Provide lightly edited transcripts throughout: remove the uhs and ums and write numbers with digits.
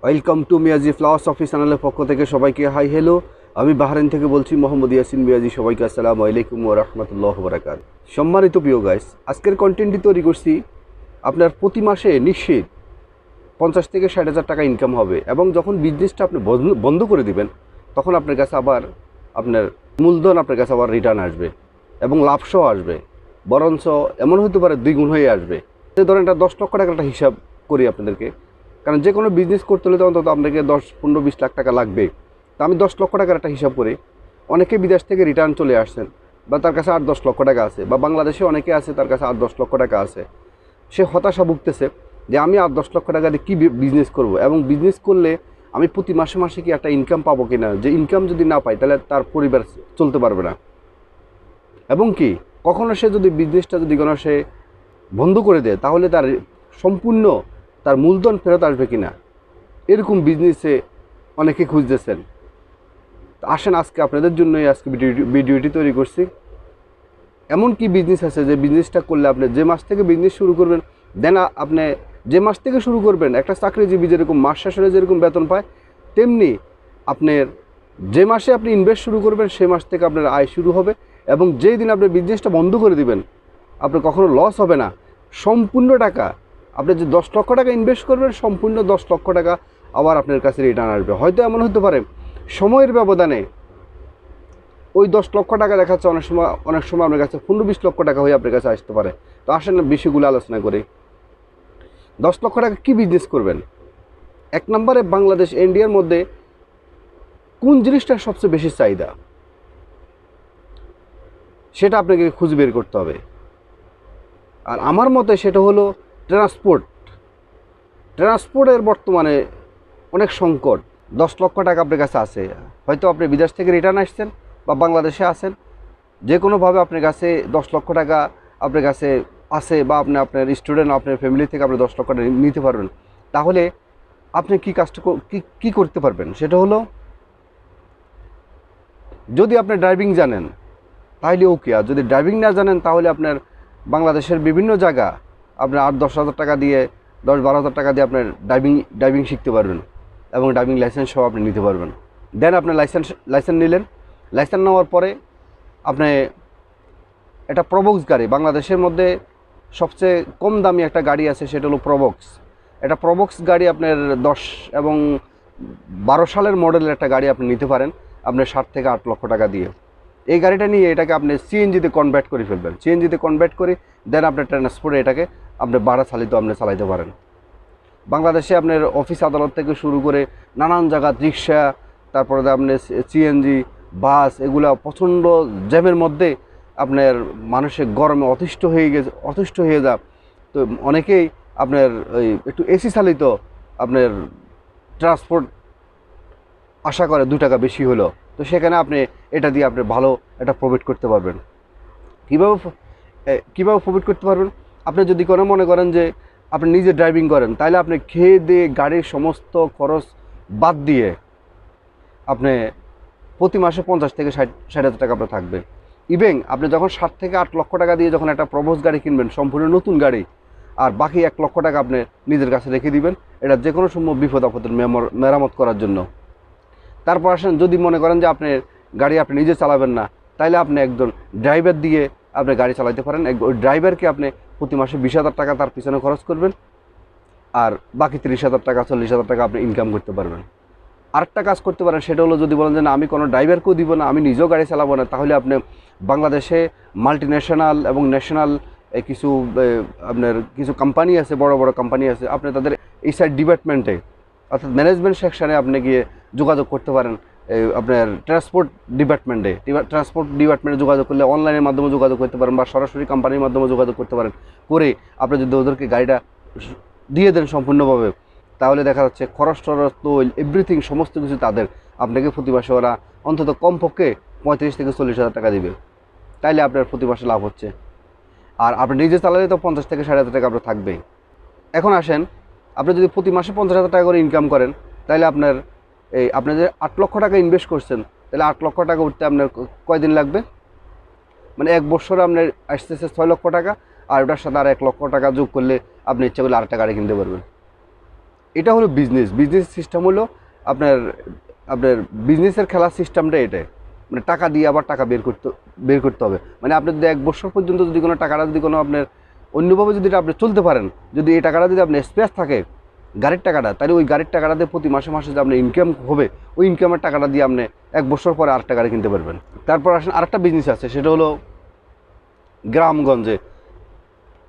Welcome to Miyaji philosophy চ্যানেলের পক্ষ থেকে সবাইকে হাই হ্যালো। আমি বাহরাইন থেকে বলছি মোহাম্মদ ইয়াসিন মিয়াজি। সবাইকে আসসালামু আলাইকুম ওয়া রাহমাতুল্লাহি ওয়া বারাকাতুহু। সম্মানিত প্রিয় গাইস, আজকের কন্টেন্টটি তৈরি করছি আপনার প্রতি মাসে নিশ্চিত 50 থেকে 60 হাজার টাকা ইনকাম হবে, এবং যখন বিজনেসটা আপনি বন্ধ করে দিবেন তখন আপনার কাছে আবার আপনার মূলধন আপনার কাছে আবার রিটার্ন আসবে এবং লাভসহ আসবে, বরঞ্চ এমন হতে পারে 2 গুণ হয়ে আসবে। ধরেন এটা 10 লক্ষ টাকার একটা হিসাব করি আপনাদেরকে, কারণ যে কোনো বিজনেস করতে হলে তো অন্তত আপনাকে 10, 15, 20 লাখ টাকা লাগবে। তা আমি 10 লক্ষ টাকার একটা হিসাব করি। অনেকে বিদেশ থেকে রিটার্ন চলে আসছেন, বা তার কাছে 8-10 লক্ষ টাকা আছে, বা বাংলাদেশে অনেকে আছে তার কাছে 8-10 লক্ষ টাকা আছে। সে হতাশা ভুগতেছে যে আমি 8-10 লক্ষ টাকা দিয়ে কী বিজনেস করব, এবং বিজনেস করলে আমি প্রতি মাসে মাসে কি একটা ইনকাম পাবো কি না। যে ইনকাম যদি না পাই তাহলে তার পরিবার চলতে পারবে না, এবং কি কখনো সে যদি বিজনেসটা যদি কোনো সে বন্ধ করে দেয় তাহলে তার সম্পূর্ণ তার মূলধন ফেরত আসবে কি না, এরকম বিজনেসে অনেকে খুঁজতেছেন। আসেন আজকে আপনাদের জন্যই আজকে ভিডিওটি তৈরি করছি। এমন কি বিজনেস আছে যে বিজনেসটা করলে আপনি যে মাস থেকে বিজনেস শুরু করবেন, দেন আপনি যে মাস থেকে শুরু করবেন, একটা চাকরিজীবী যেরকম মাস শেষ হলে যেরকম বেতন পায়, তেমনি আপনার যে মাসে আপনি ইনভেস্ট শুরু করবেন সে মাস থেকে আপনার আয় শুরু হবে, এবং যেই দিন আপনি বিজনেসটা বন্ধ করে দিবেন আপনার কখনো লস হবে না। সম্পূর্ণ টাকা আপনি যে 10 লক্ষ টাকা ইনভেস্ট করবেন, সম্পূর্ণ 10 লক্ষ টাকা আবার আপনার কাছে রিটার্ন আসবে। হয়তো এমন হতে পারে সময়ের ব্যবধানে ওই 10 লক্ষ টাকা দেখাচ্ছে অনেক সময় আপনার কাছে 15-20 লক্ষ টাকা হয়ে আপনার কাছে আসতে পারে। তো আসেন না বিষয়গুলো আলোচনা করি। 10 লক্ষ টাকা কী বিজনেস করবেন? 1 নম্বরে, বাংলাদেশ ইন্ডিয়ার মধ্যে কোন জিনিসটার সবচেয়ে বেশি চাহিদা সেটা আপনাকে খুঁজে বের করতে হবে। আর আমার মতে সেটা হলো ট্রান্সপোর্টের বর্তমানে অনেক সংকট। 10 লক্ষ টাকা আপনার কাছে আছে, হয়তো আপনি বিদেশ থেকে রিটার্ন আসছেন বা বাংলাদেশে আছেন, যে কোনোভাবে আপনার কাছে 10 লক্ষ টাকা আপনার কাছে আছে, বা আপনি আপনার স্টুডেন্ট আপনার ফ্যামিলি থেকে আপনি 10 লক্ষ টাকা নিতে পারবেন। তাহলে আপনি কী কাজটা কী করতে পারবেন সেটা হলো, যদি আপনি ড্রাইভিং জানেন তাহলে ওকে, আর যদি ড্রাইভিং না জানেন তাহলে আপনার বাংলাদেশের বিভিন্ন জায়গা আপনার 8-10 হাজার টাকা দিয়ে, 10-12 হাজার টাকা দিয়ে আপনার ড্রাইভিং শিখতে পারবেন, এবং ড্রাইভিং লাইসেন্স সহ আপনি নিতে পারবেন। দেন আপনি লাইসেন্স নিলেন। লাইসেন্স নেওয়ার পরে আপনি এটা প্রবক্স গাড়ি, বাংলাদেশের মধ্যে সবচেয়ে কম দামি একটা গাড়ি আছে সেটা হলো প্রবক্স। এটা প্রবক্স গাড়ি আপনার 10 এবং 12 সালের মডেলের একটা গাড়ি আপনি নিতে পারেন আপনার 7 থেকে 8 লক্ষ টাকা দিয়ে। এই গাড়িটা নিয়ে এটাকে আপনি সিএনজিতে কনভার্ট করে ফেলবেন। সিএনজিতে কনভার্ট করে দেন আপনার ট্রান্সপোর্টে এটাকে আপনি ভাড়া চালিত আপনি চালাইতে পারেন। বাংলাদেশে আপনার অফিস আদালত থেকে শুরু করে নানান জায়গা রিক্সা, তারপরে আপনার সিএনজি, বাস, এগুলা প্রচণ্ড জ্যামের মধ্যে আপনার মানুষের গরমে অতিষ্ঠ হয়ে যা। তো অনেকেই আপনার ওই একটু এসি চালিত আপনার ট্রান্সপোর্ট আশা করে 2 টাকা বেশি হলো, তো সেখানে আপনি এটা দিয়ে আপনি ভালো একটা প্রফিট করতে পারবেন। কীভাবে কীভাবে প্রফিট করতে পারবেন? আপনি যদি কোনো মনে করেন যে আপনি নিজে ড্রাইভিং করেন, তাহলে আপনি খেয়ে দিয়ে গাড়ির সমস্ত খরচ বাদ দিয়ে আপনি প্রতি মাসে 50 থেকে 60 হাজার টাকা আপনার থাকবে। ইভেন আপনি যখন 7 থেকে 8 লক্ষ টাকা দিয়ে যখন একটা প্রবোজ গাড়ি কিনবেন, সম্পূর্ণ নতুন গাড়ি, আর বাকি 1 লক্ষ টাকা আপনি নিজের কাছে রেখে দিবেন, এটা যে কোনো সময় বিপদ আপদের মেরামত করার জন্য। তারপর আসেন, যদি মনে করেন যে আপনার গাড়ি আপনি নিজে চালাবেন না, তাইলে আপনি একজন ড্রাইভার দিয়ে আপনি গাড়ি চালাতে পারেন। ওই ড্রাইভারকে আপনি প্রতি মাসে 20,000 টাকা তার পিছনে খরচ করবেন, আর বাকি 30,000 টাকা 40,000 টাকা আপনি ইনকাম করতে পারবেন। আরেকটা কাজ করতে পারেন, সেটা হলো যদি বলেন যে না আমি কোনো ড্রাইভারকেও দিব না, আমি নিজেও গাড়ি চালাবো না, তাহলে আপনি বাংলাদেশে মাল্টিন্যাশনাল এবং ন্যাশনাল আপনার কিছু কোম্পানি আছে, বড় বড় কোম্পানি আছে, আপনি তাদের এই সাইড ডিপার্টমেন্টে অর্থাৎ ম্যানেজমেন্ট সেকশানে আপনি গিয়ে যোগাযোগ করতে পারেন। আপনার ট্রান্সপোর্ট ডিপার্টমেন্টে যোগাযোগ করলে অনলাইনের মাধ্যমে যোগাযোগ করতে পারেন, বা সরাসরি কোম্পানির মাধ্যমে যোগাযোগ করতে পারেন। করে আপনি যদি ওদেরকে গাড়িটা দিয়ে দেন সম্পূর্ণভাবে, তাহলে দেখা যাচ্ছে খরচ টরচ তৈল এভরিথিং সমস্ত কিছু তাদের, আপনাকে প্রতি মাসে ওরা অন্তত কমপক্ষে 35 থেকে 40 হাজার টাকা দিবে। তাইলে আপনার প্রতি মাসে লাভ হচ্ছে। আর আপনি নিজে চালালে তো 50 থেকে 60 হাজার টাকা আপনার থাকবেই। এখন আসেন, আপনি যদি প্রতি মাসে 50,000 টাকা করে ইনকাম করেন, তাহলে আপনি যে 8 লক্ষ টাকা ইনভেস্ট করছেন, তাহলে 8 লক্ষ টাকা উঠতে আপনার কয়দিন লাগবে? মানে 1 বছরে আপনার আসতেছে 6 লক্ষ টাকা, আর ওটার সাথে আর 1 লক্ষ টাকা যোগ করলে আপনি ইচ্ছা করলে আরেকটা গাড়ি কিনতে পারবেন। এটা হলো বিজনেস। বিজনেস সিস্টেম হলো আপনার আপনার বিজনেসের খেলার সিস্টেমটা এটাই, মানে টাকা দিয়ে আবার টাকা বের করতে হবে। মানে আপনি যদি 1 বছর পর্যন্ত যদি কোনো টাকাটা যদি কোনো আপনার অন্যভাবে যদি আপনি চলতে পারেন, যদি এই টাকাটা যদি আপনার স্পেস থাকে গাড়ির টাকাটা, তাহলে ওই গাড়ির টাকাটাতে প্রতি মাসে মাসে যে আপনার ইনকাম হবে, ওই ইনকামের টাকাটা দিয়ে আপনি 1 বছর পরে আরেকটা গাড়ি কিনতে পারবেন। তারপর আসেন আরেকটা বিজনেস আছে, সেটা হলো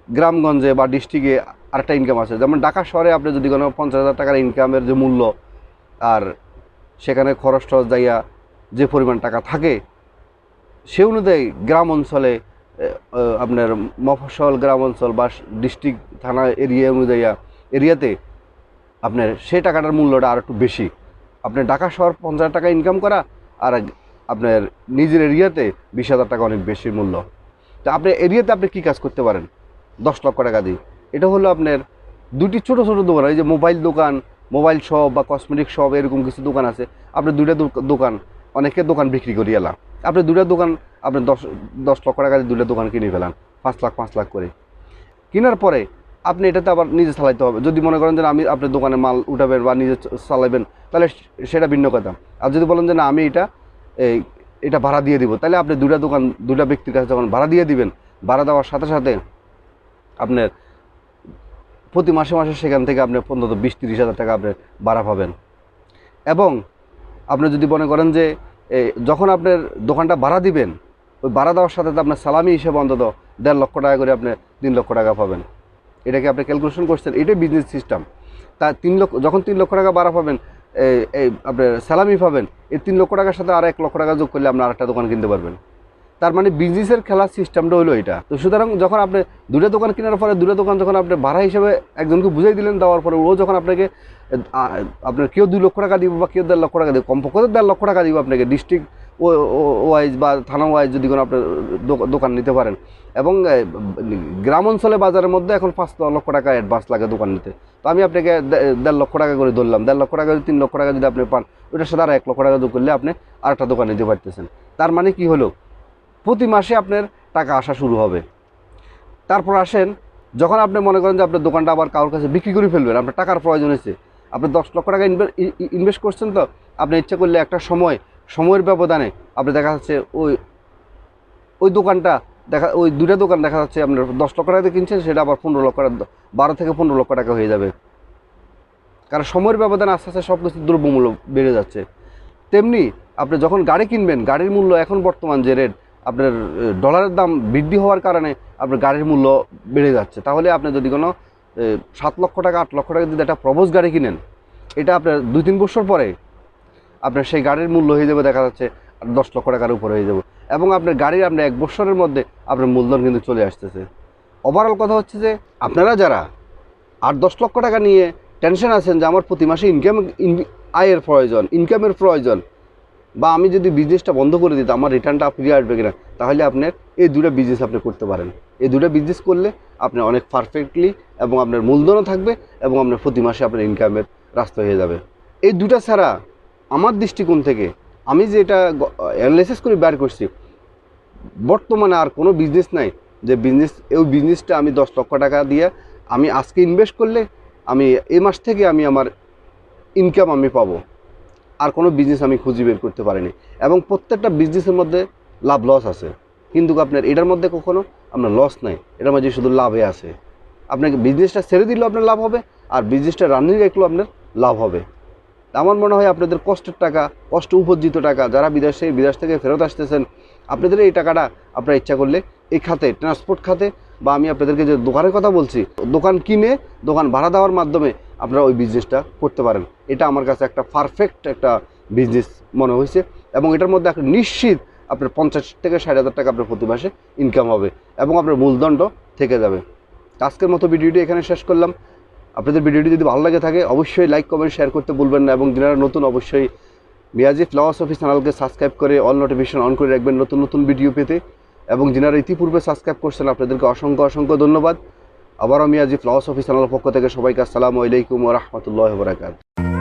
গ্রামগঞ্জে বা ডিস্ট্রিক্টে আরেকটা ইনকাম আছে। যেমন ঢাকা শহরে আপনি যদি কোনো 50,000 টাকার ইনকামের যে মূল্য, আর সেখানে খরচ টরচ যাইয়া যে পরিমাণ টাকা থাকে, সে অনুযায়ী গ্রাম অঞ্চলে আপনার মফস্বল গ্রাম অঞ্চল বা ডিস্ট্রিক্ট থানা এরিয়াতে আপনার সেই টাকাটার মূল্যটা আর একটু বেশি। আপনার ঢাকা শহর 50,000 টাকা ইনকাম করা, আর আপনার নিজের এরিয়াতে 20,000 টাকা অনেক বেশি মূল্য। তো আপনার এরিয়াতে আপনি কী কাজ করতে পারেন 10 লক্ষ টাকা দিয়ে? এটা হলো আপনার 2টি ছোটো ছোটো দোকান, এই যে মোবাইল দোকান, মোবাইল শপ বা কসমেটিক শপ, এরকম কিছু দোকান আছে। আপনি 2টা দোকান, অনেকে দোকান বিক্রি করি এলা, আপনি 2টা দোকান, আপনি 10 লক্ষ টাকা দিয়ে 2টা দোকান কিনে ফেলান 5 লাখ করে। কেনার পরে আপনি এটাতে আবার নিজে চালাইতে হবে। যদি মনে করেন যে আমি আপনার দোকানে মাল উঠাবেন বা নিজে চালাবেন, তাহলে সেটা ভিন্ন কথা। আর যদি বলেন যে না আমি এটা ভাড়া দিয়ে দিব, তাহলে আপনি 2টা দোকান 2টা ব্যক্তির কাছে যখন ভাড়া দিয়ে দিবেন, ভাড়া দেওয়ার সাথে সাথে আপনার প্রতি মাসে মাসে সেখান থেকে আপনি 15-20-30 হাজার টাকা আপনি ভাড়া পাবেন। এবং আপনি যদি মনে করেন যে যখন আপনার দোকানটা ভাড়া দিবেন, ওই ভাড়া দেওয়ার সাথে আপনার সালামি হিসেবে অন্তত 1.5 লক্ষ টাকা করে আপনি 3 লক্ষ টাকা পাবেন। এটাকে আপনি ক্যালকুলেশন করছেন, এটাই বিজনেস সিস্টেম। তা 3 লক্ষ, যখন 3 লক্ষ টাকা ভাড়া পাবেন, এই আপনার স্যালামি পাবেন, এই 3 লক্ষ টাকার সাথে আর 1 লক্ষ টাকা যোগ করলে আপনি আরেকটা দোকান কিনতে পারবেন। তার মানে বিজনেসের খেলার সিস্টেমটা হলো এটা। তো সুতরাং যখন আপনি 2টা দোকান কেনার পরে 2টা দোকান যখন আপনি ভাড়া হিসেবে একজনকে বুঝাই দিলেন, দেওয়ার পরে ও যখন আপনাকে আপনার কেউ 2 লক্ষ টাকা দিব বা কেউ 1.5 লক্ষ টাকা দিব, কমপক্ষে 1.5 লক্ষ টাকা দিব আপনাকে ডিস্ট্রিক্ট ওয়াইজ বা থানা ওয়াইজ যদি কোনো আপনার দোকান নিতে পারেন। এবং গ্রাম অঞ্চলে বাজারের মধ্যে এখন 5 লক্ষ টাকা অ্যাডভান্স লাগে দোকান নিতে। তো আমি আপনাকে 1.5 লক্ষ টাকা করে ধরলাম, 1.5 লক্ষ টাকা যদি 3 লক্ষ টাকা যদি আপনি পান, ওইটার সাথে আর 1 লক্ষ টাকা যোগ করলে আপনি আরেকটা দোকান নিতে পারতেছেন। তার মানে কি হলো, প্রতি মাসে আপনার টাকা আসা শুরু হবে। তারপর আসেন, যখন আপনি মনে করেন যে আপনার দোকানটা আবার কারোর কাছে বিক্রি করে ফেলবেন, আপনার টাকার প্রয়োজন হয়েছে, আপনি 10 লক্ষ টাকা ইনভেস্ট করছেন, তো আপনি ইচ্ছা করলে একটা সময়ের ব্যবধানে আপনি দেখা যাচ্ছে ওই দোকানটা ওই 2টা দোকান দেখা যাচ্ছে আপনার 10 লক্ষ টাকা দিয়ে কিনছেন, সেটা আবার 12 থেকে 15 লক্ষ টাকা হয়ে যাবে। কারণ সময়ের ব্যবধানে আস্তে আস্তে সব কিছু দ্রব্যমূল্য বেড়ে যাচ্ছে। তেমনি আপনি যখন গাড়ি কিনবেন, গাড়ির মূল্য এখন বর্তমান যে রেট, আপনার ডলারের দাম বৃদ্ধি হওয়ার কারণে আপনার গাড়ির মূল্য বেড়ে যাচ্ছে। তাহলে আপনি যদি কোনো 7 লক্ষ টাকা 8 লক্ষ টাকা যদি একটা প্রবোজ গাড়ি কিনেন, এটা আপনার 2-3 বছর পরে আপনার সেই গাড়ির মূল্য হয়ে যাবে দেখা যাচ্ছে 10 লক্ষ টাকার উপরে হয়ে যাবে। এবং আপনার গাড়ির আপনার 1 বছরের মধ্যে আপনার মূলধন কিন্তু চলে আসতেছে। ওভারঅল কথা হচ্ছে যে আপনারা যারা 8-10 লক্ষ টাকা নিয়ে টেনশন আছেন যে আমার প্রতি মাসে ইনকামের প্রয়োজন, বা আমি যদি বিজনেসটা বন্ধ করে দিই আমার রিটার্নটা ফিরে আসবে কিনা, তাহলে আপনার এই 2টা বিজনেস আপনি করতে পারেন। এই 2টা বিজনেস করলে আপনি অনেক পারফেক্টলি, এবং আপনার মূলধনও থাকবে এবং আপনার প্রতি মাসে আপনার ইনকামের রাস্তা হয়ে যাবে। এই 2টা ছাড়া আমার দৃষ্টিকোণ থেকে আমি যেটা অ্যানালাইসিস করে বের করছি, বর্তমানে আর কোনো বিজনেস নাই যে ওই বিজনেসটা আমি 10 লক্ষ টাকা দিয়ে আমি আজকে ইনভেস্ট করলে আমি এই মাস থেকে আমি আমার ইনকাম আমি পাবো। আর কোনো বিজনেস আমি খুঁজে বের করতে পারিনি। এবং প্রত্যেকটা বিজনেসের মধ্যে লাভ লস আছে, কিন্তু আপনার এটার মধ্যে কখনো আপনার লস নাই, এটার মধ্যে শুধু লাভে আছে। আপনাকে বিজনেসটা ছেড়ে দিলেও আপনার লাভ হবে, আর বিজনেসটা রানিং রাখলেও আপনার লাভ হবে। আমার মনে হয় আপনাদের কষ্টের টাকা, কষ্ট উপার্জিত টাকা, যারা বিদেশ থেকে ফেরত আসতেছেন, আপনাদের এই টাকাটা আপনারা ইচ্ছা করলে এই খাতে, ট্রান্সপোর্ট খাতে, বা আমি আপনাদেরকে যে দোকানের কথা বলছি, দোকান কিনে দোকান ভাড়া দেওয়ার মাধ্যমে আপনারা ওই বিজনেসটা করতে পারেন। এটা আমার কাছে একটা পারফেক্ট একটা বিজনেস মনে হয়েছে। এবং এটার মধ্যে একটা নিশ্চিত আপনার 50 থেকে 60 হাজার টাকা আপনার প্রতি মাসে ইনকাম হবে, এবং আপনার মূলধনটা থেকে যাবে। আজকের মতো ভিডিওটি এখানে শেষ করলাম। আপনাদের ভিডিওটি যদি ভালো লাগে থাকে অবশ্যই লাইক, কমেন্ট, শেয়ার করতে ভুলবেন না। এবং যারা নতুন, অবশ্যই মিয়াজি ফিলসফি চ্যানেলকে সাবস্ক্রাইব করে অল নোটিফিকেশন অন করে রাখবেন নতুন নতুন ভিডিও পেতে। এবং যারা ইতিপূর্বে সাবস্ক্রাইব করছেন আপনাদেরকে অসংখ্য ধন্যবাদ। আবারও মিয়াজি ফিলসফি চ্যানেলের পক্ষ থেকে সবাইকে আসসালামু আলাইকুম ওয়া রাহমাতুল্লাহি ওয়া বারাকাতুহু।